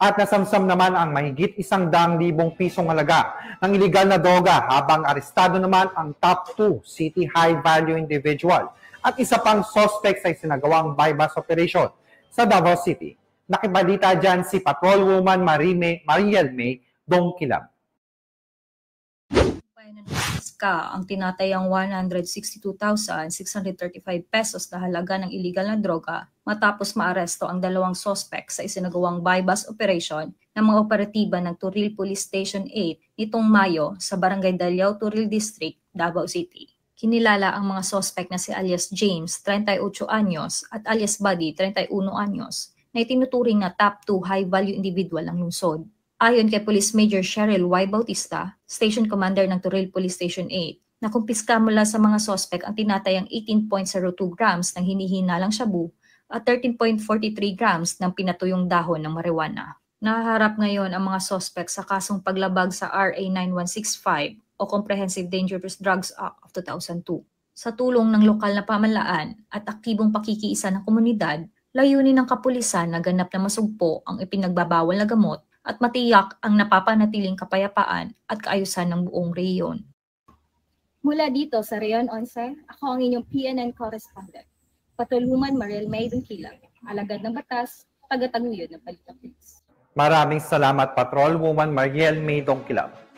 At nasamsam naman ang mahigit 100,000 pisong halaga ng iligal na droga habang arestado naman ang top 2 city high-value individual at isa pang suspect sa isinagawang bypass operation sa Davao City. Nakibalita dyan si Patrolwoman Mariel May Dongkilab. Ang tinatayang 162,635 pesos na halaga ng iligal na droga matapos maaresto ang dalawang sospek sa isinagawang bypass operation ng mga operatiba ng Turil Police Station 8 nitong Mayo sa Barangay Dalyao, Turil District, Davao City. Kinilala ang mga sospek na si alias James, 38 anyos at alias Buddy, 31 anyos na itinuturing na top 2 high-value individual ng lungsod. Ayon kay Police Major Cheryl Y. Bautista, Station Commander ng Turil Police Station 8, nakumpiska mula sa mga sospek ang tinatayang 18.02 grams ng hinihinalang shabu at 13.43 grams ng pinatuyong dahon ng marijuana. Nahaharap ngayon ang mga sospek sa kasong paglabag sa RA 9165 o Comprehensive Dangerous Drugs Act of 2002. Sa tulong ng lokal na pamahalaan at aktibong pakikiisa ng komunidad, layunin ng kapulisan na ganap na masugpo ang ipinagbabawal na gamot at matiyak ang napapanatiling kapayapaan at kaayusan ng buong rehiyon. Mula dito sa Rehiyon 11, ako ang inyong PNN correspondent, Patrolwoman Mariel May Dongkilab, alagad ng batas, tagataguyod ng Balitang Pulis. Maraming salamat, Patrolwoman Mariel May Dongkilab.